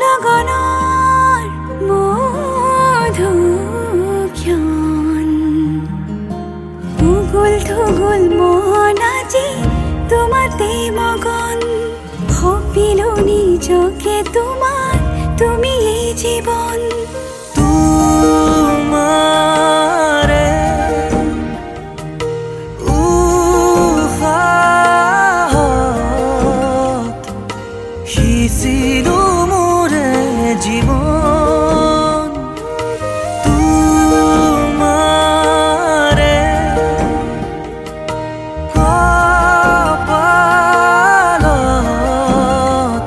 লগনৰ মধুক্ষণ উগুল থুগুল মন আজি তোমাতে মগন ভাবিলো নিজকে তোমাৰ তুমি এই জীবন তোমাৰে উশাহত সিঁচিলো মোৰে জীৱন তোমাৰে কপালত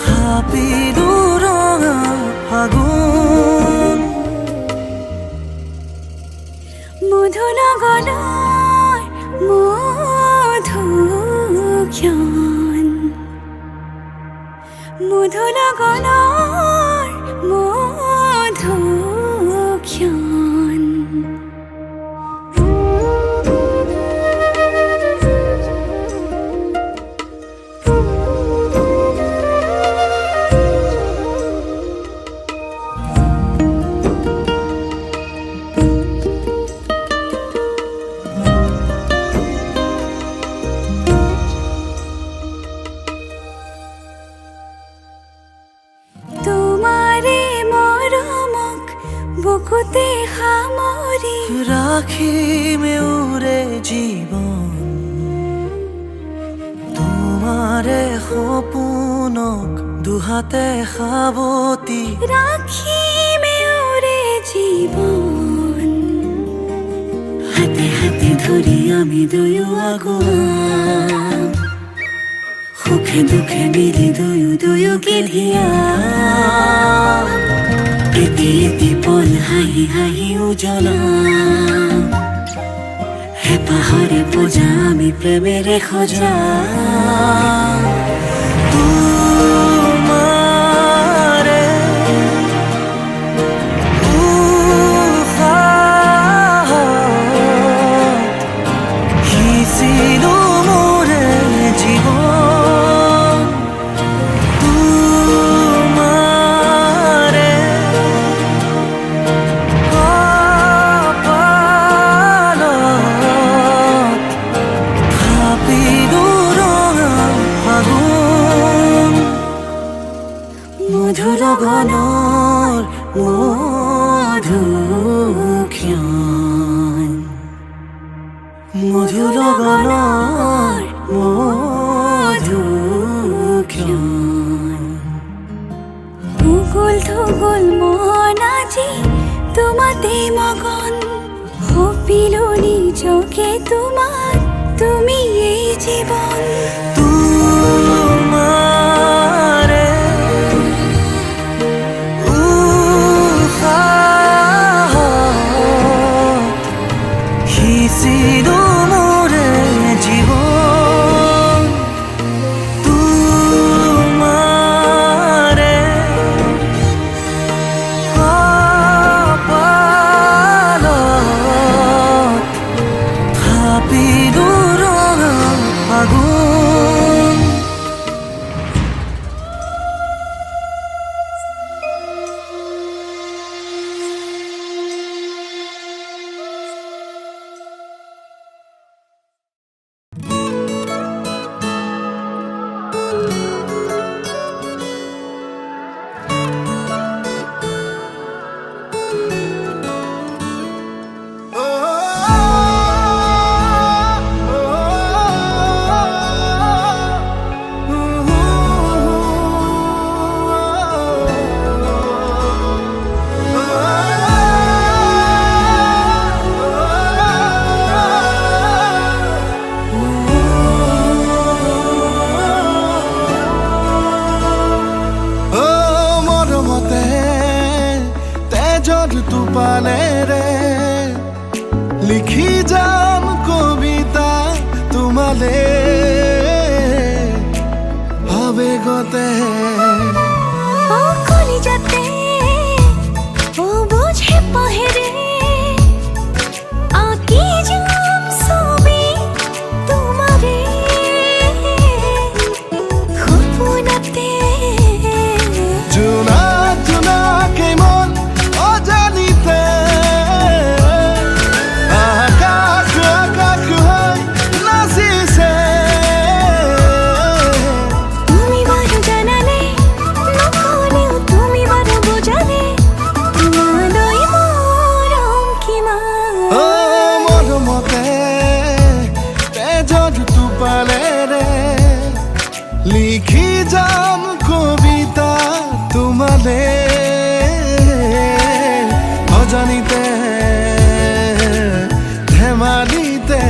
থাপিলো ৰঙা ফাগুন মধু লগনৰ মধুক্ষণ মধু লগনৰ মধুক্ষণ তোমাৰে মৰমক বুকুতে সামৰি ৰাখিমে উৰে জীৱন তোমাৰে সপোনক দুহাতে সাৱটি ৰাখিমে উৰে জীৱন হাতে হাতে ধৰি আমি দুয়ো আগুৱা সুখে দুখে মিলি দুয়োকে ধিয়া এটি এটি পল হাঁহি হাঁহি উজ্বলা হেঁপাহৰে পূজা আমি প্ৰেমেৰে সজা তোমাৰে উশাহত সিঁচিলো মোৰে জীৱন তোমাৰে কপালত থাপিলো ৰঙা ফাগুন মধু লগনৰ মধুক্ষণ মধু লগনৰ মধুক্ষণ উগুল থুগুল মন আজি তোমাতে মগন ভাবিলো নিজকে তোমাৰ তুমি এই জীবন তোমাৰে উশাহত সিঁচিলো মোৰে জীৱন তোমাৰে কপালত থাপিলো ৰঙা ফাগুন তুপালেৰে লিখি যাম কবিতা তোমালে আবেগতে কলিজাতে ও বুঝে পহেৰে আঁকি যাম ছবি তোমাৰে কপালেৰে লিখি যাম কবিতা তোমালে অজানিতে ধেমালিতে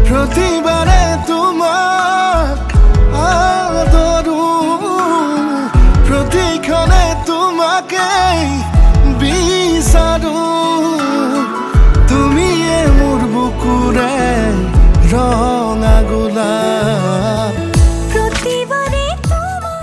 প্ৰতিবাৰে তোমাক আদৰো প্ৰতিক্ষণে তোমাকেই বিচাৰো তুমিয়ে মোৰ বুকুৰে ৰঙা গোলাপ প্ৰতিবাৰে তোমাক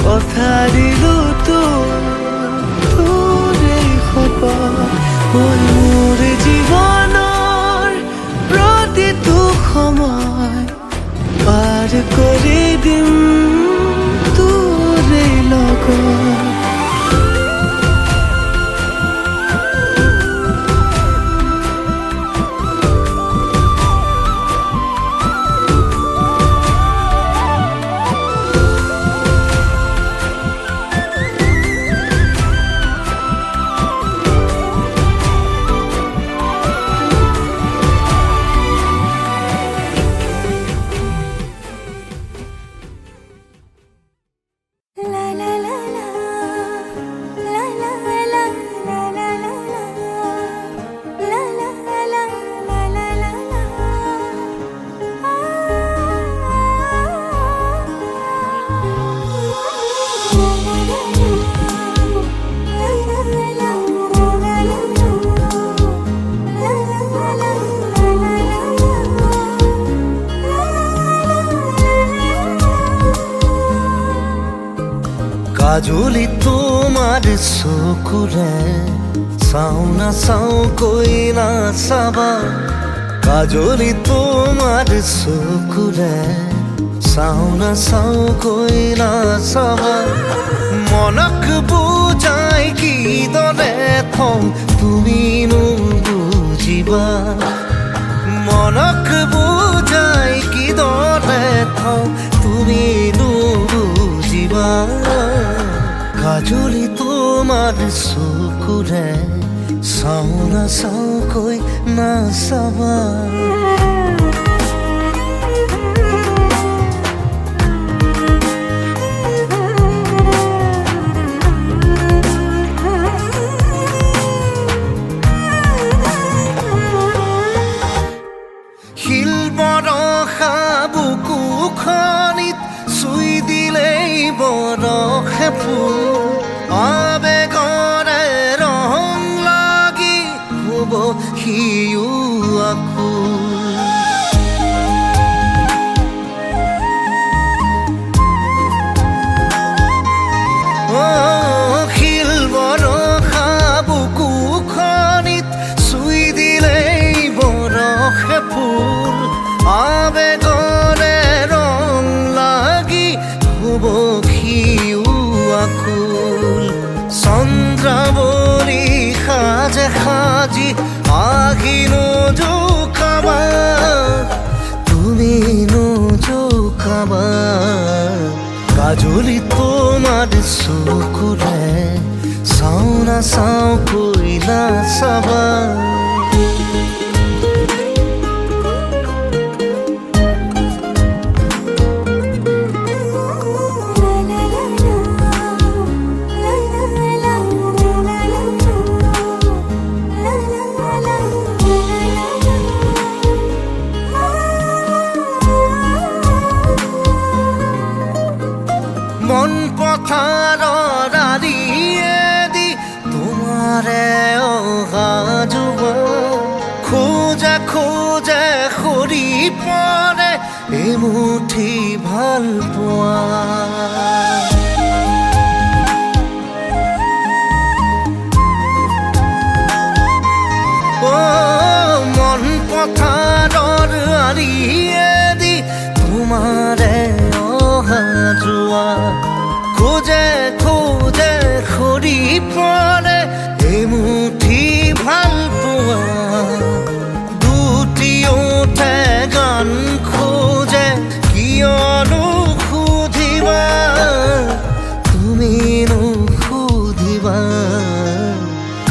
কথা দিলো তোৰে সপোন মোৰ জীৱনৰ প্ৰতিটো সময় পাৰ কৰি দিম তোৰে লগত কাজলি তোমাৰ চকুৰে চাও না চাও কৈ না চাবা কাজলি তোমাৰ চকুৰে চাও না চাও কৈ না চাবা মনক বুজাই কিদৰে থওঁ তুমিনো বুজিবা মনক বুজাই কিদৰে থওঁ তুমিনো বুজিবা কাজলি তোমাৰ চকুৰে চাও না চাও কৈ না চাবা শিল বৰষা বুকুখনিত চুই দিলেই বৰষে ফুল আবেগৰে ৰং লাগি হ'ব সিও আকুল চকুৰে চাওঁ নাচাওঁ কৈ নাচাবা মন পথাৰৰ আৰিয়েদি তোমাৰে অহা যোৱা খোজে খোজে সৰি পৰে এমুঠি ভাল পোৱা মন পথাৰৰ আৰিয়েদি তোমাৰে অহা যোৱা খোজে খোজে সৰি পৰে এমুঠি ভাল পোৱা দুটি ওঠে গান খোজে কিয়নো সুধিবা তুমি নুসুধিবা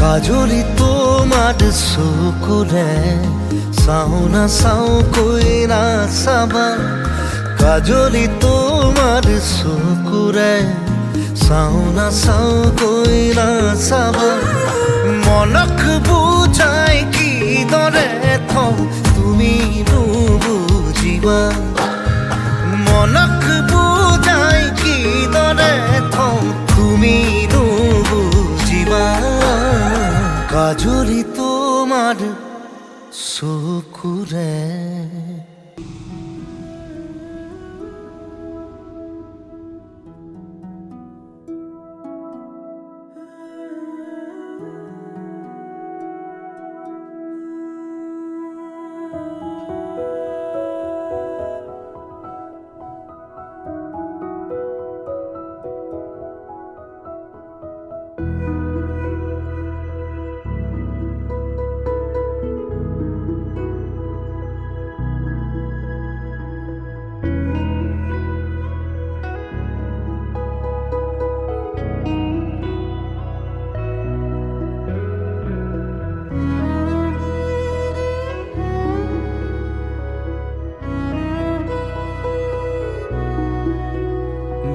কাজলি তোমাৰ চকুৰে চাওঁ নাচাওঁ কৈ নাচাবা কাজলি তোমাৰ চকুৰে চাওঁ নাচাওঁ কৈ নাচাবা মনক বুজাই কিদৰে থওঁ তুমি নুবুজিবা মনক বুজাই কিদৰে থওঁ তুমি নুবুজিবা কাজলি তোমাৰ চকুৰে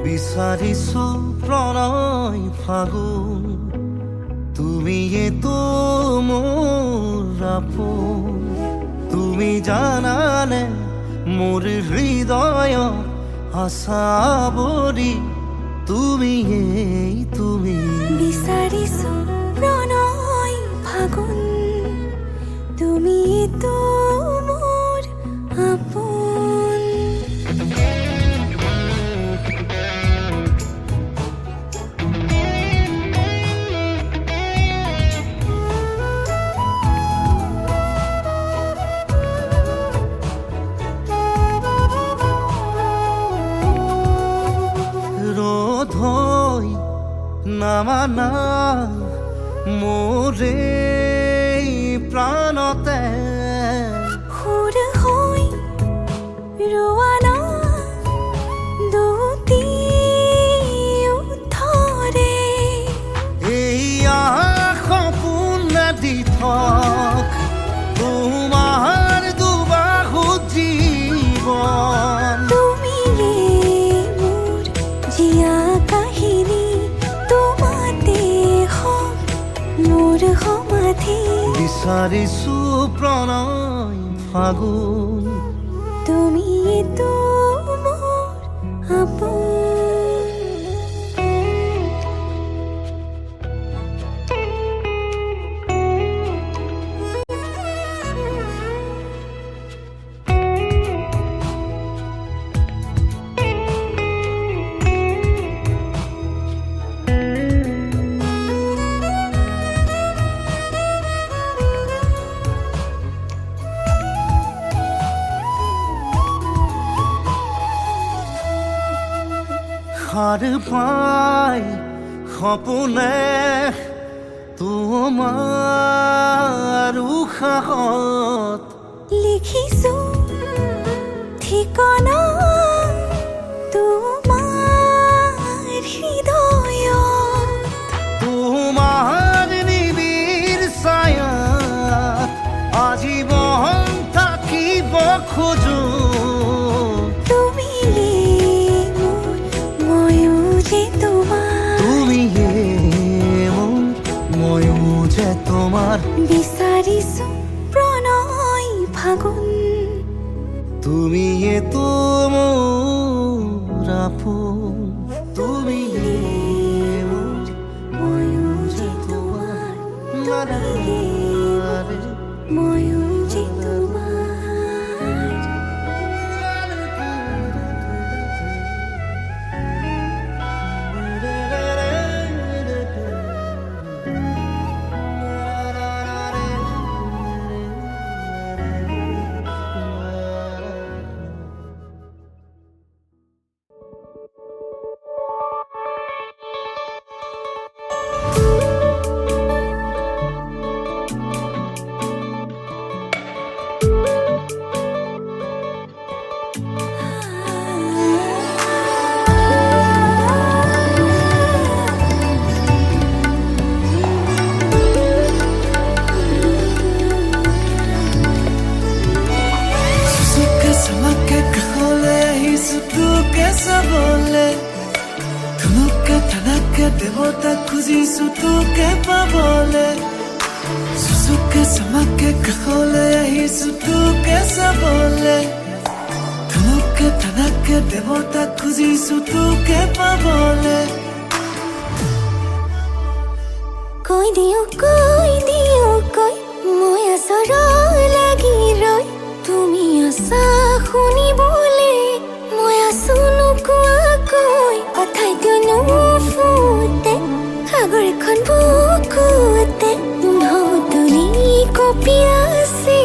বিচাৰিছো প্ৰণয় ফাগুন তুমিয়েতো মোৰ আপোন তুমি জানানে মোৰ হৃদয়ত আশা ভৰি তুমিয়েই তুমি বিচাৰিছো প্ৰণয় ফাগুন তুমিয়েতো মোৰ আপোন ৰধৈ নামানা মোৰে প্ৰাণতে সুৰ হৈ ৰোৱানা দুটি ওঠৰে এইয়া সপোন দি থক তোমাৰ দুবাহু জীৱন তুমিয়ে মোৰ জীয়া কাহিনী তোমাতে হওক মোৰ সমাধি বিচাৰিছো প্ৰণয় ফাগুন তুমিয়েতো মোৰ আপোন সাৰ পাই সপোনে তোমাৰ উশাহত লিখিছো ঠিকনা তোমাৰ হৃদয় তোমাৰ বিচাৰিছো প্ৰণয় ফাগুন তুমিয়েতো মোৰ আপোন তুমিয়ে মোৰ ময়ো যে তোমাৰ নাৰে ময়ো যে তোমাৰ দেৱতা খুজিছো তোকে পাবলে সুচুকে চমাকে কাষলে আহিছো তোকে চাবলে ধনুকে টানাকে দেৱতা খুজিছো তোকে পাবলে কৈ দিও কৈ মই আচৰ লাগি ৰৈ তুমি আছা শুনিবলে মই আছো নোকোৱাকৈ কথাইতো নুফুটে সাগৰ এখন বুকুতে ঢৌতলি কঁপি আছে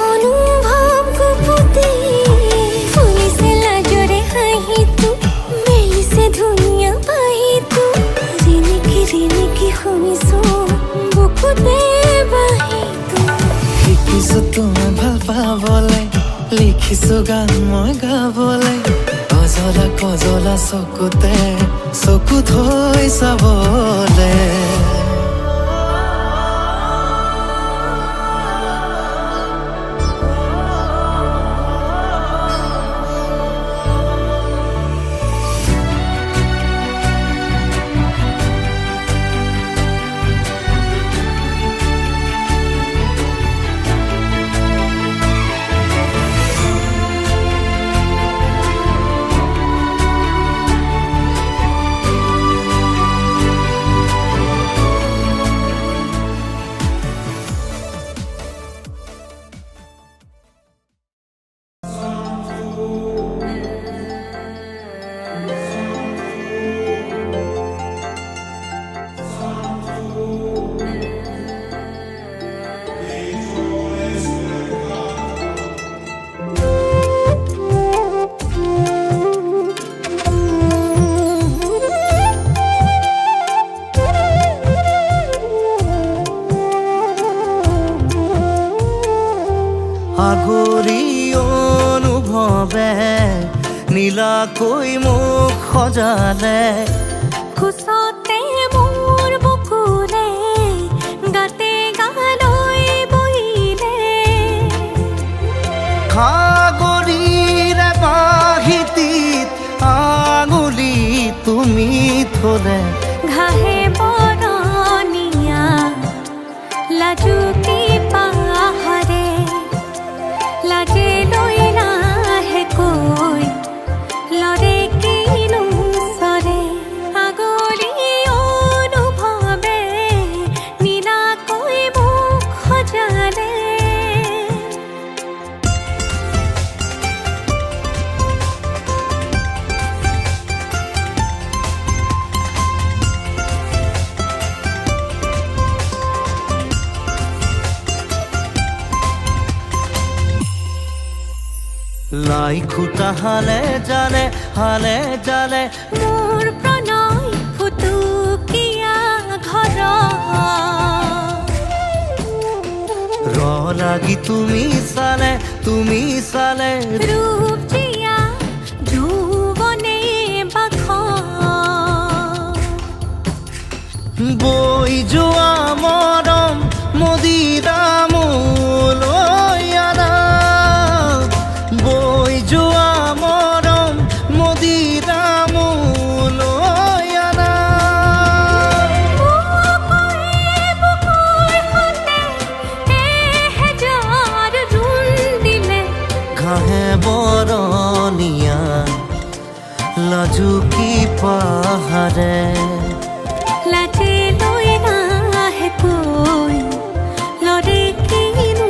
অনুভৱ গুপুতে ফুলিছে লাজৰে হাঁহিটো মেলিছে ধুনীয়া বাঁহীটো ৰিণিকি শুনিছো বুকুতে বাঁহীটো শিকিছো তোমাক ভাল পাবলে লিখিছো গান মই গাবলে কজলা চকুতে চকু থৈ চাবলে আগৰি অনুভৱে নীলাকৈ মোক সজালে খুচতে মোৰ বুকুৰে গাতে গালৈ বহিলে সাগৰীৰে বাঁহীটিত আঙুলি তুমি থলে ঘাহে বৰণীয়া লাজুকী পাহাৰে লাজে লৈ নাহে কৈ লৰে কিনো চৰে আগৰি অনুভৱে নীলাকৈ মোক সজালে লাই খুটা হালে জালে মোৰ প্ৰণয় ফুটুকীয়া ঘৰ লাগি তুমি চালে ৰূপ জিয়া যৌৱনে বাখ বৈ যোৱা মৰম মদিৰা মোলৈ আনা বৈ যোৱা মৰম মদিৰা মোলৈ আনা বুকুৰ লাজে লৈ নাহে কৈ লৰে কিনো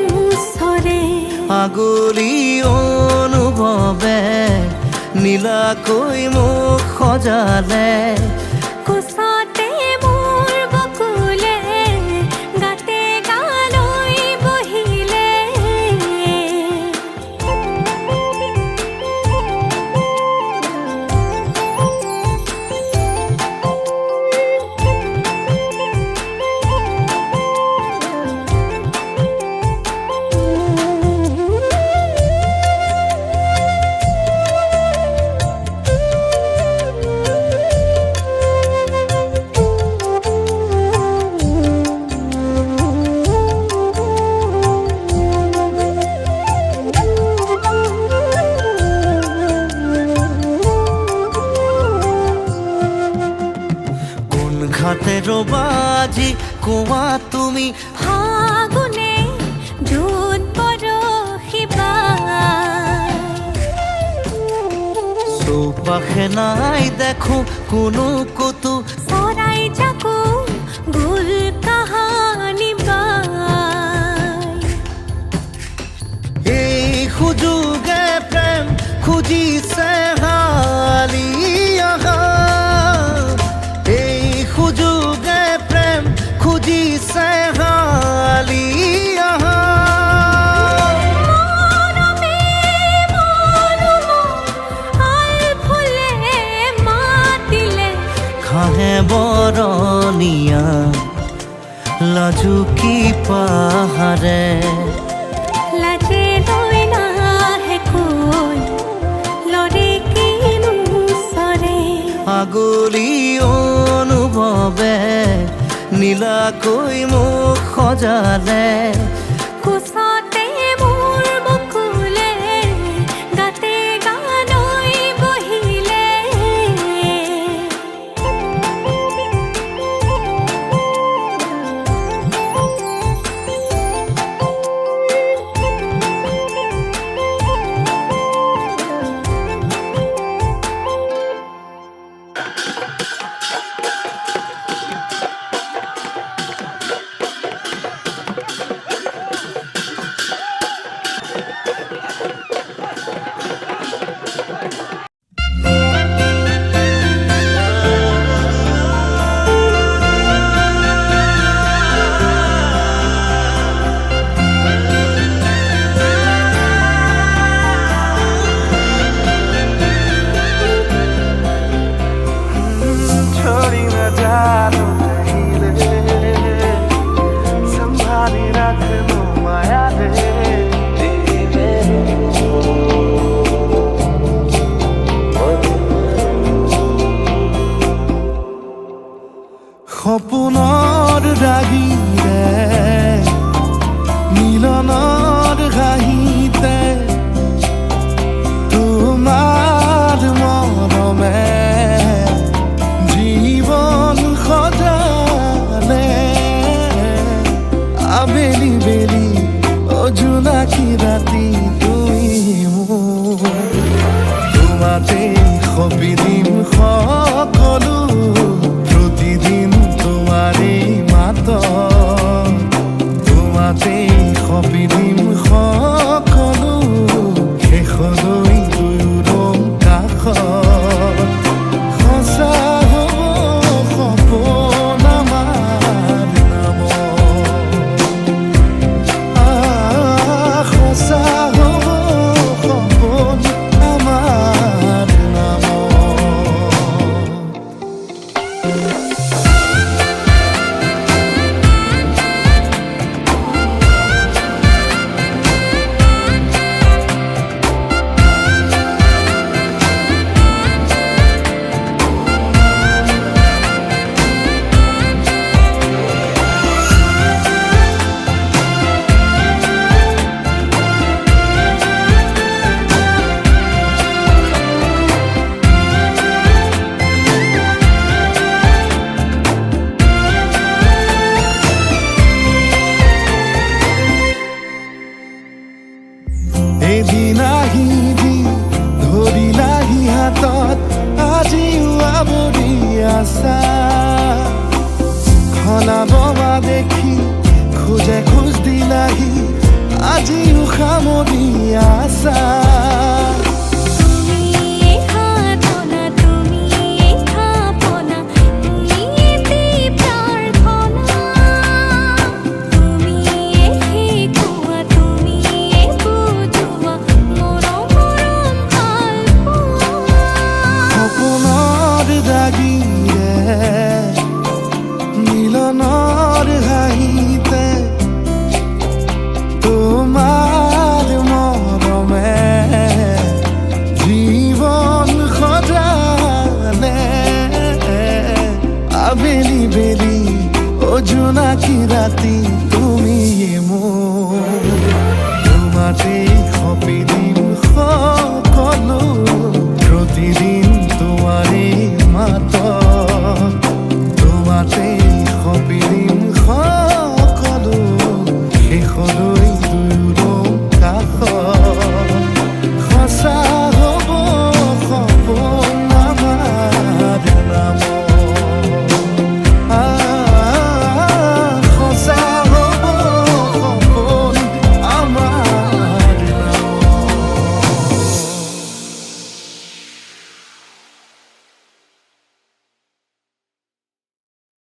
চৰে আগলি অনুভৱে নীলাকৈ মোক সজালে কোচতে মোৰ বকুলে গাতে গালৈ বহিলে ঘাটে ৰবাজি কোৱা তুমি ফাগুনে জোন পৰশিবা চৌপাশে নাই দেখো কোনো কতো চৰাই জাকো গুল কাহানি বাই এই সুযোগে প্ৰেম খুজিছে হালি আহা এই সুযোগে প্ৰেম খুজিছে হালি আহা মৰমে মৰম আল ফুলে মাতিলে ঘাঁহে বৰণীয়া লাজুকী পাহাৰে লাজে লৈ নাহে কৈ লৰে কিনো চৰে আগলি অনুভৱে নীলাকৈ মোক সজালে কোচতে মোৰ বকুলে গাতে গালৈ বহিলে छोड़ी न जानो कहीं रे संभाली रख लो माया रे সপোনৰ ৰাগিৰে মিলনৰ ঘাঁহিতে তোমাৰ মৰমে জীৱন সজালে আবেলি বেলি অজোনাকী ৰাতি তুমি মোৰ তোমাতে সপিদিম সকলো প্ৰতিদিন তোমাৰেই মাতত সঁচা তুমি এই সাধনা, তুমি এই স্থাপনা, তুমি এটি প্ৰাৰ্থনা, তুমি এই শিকোৱা, তুমি এই বুজোৱা, মৰম মৰম ভাল পোৱা। সপোনৰ দাগিৰে মিলনৰ হাঁহিতে তোমাৰ মৰমে জীৱন সজালে আবেলি বেলি অ জোনাকী ৰাতি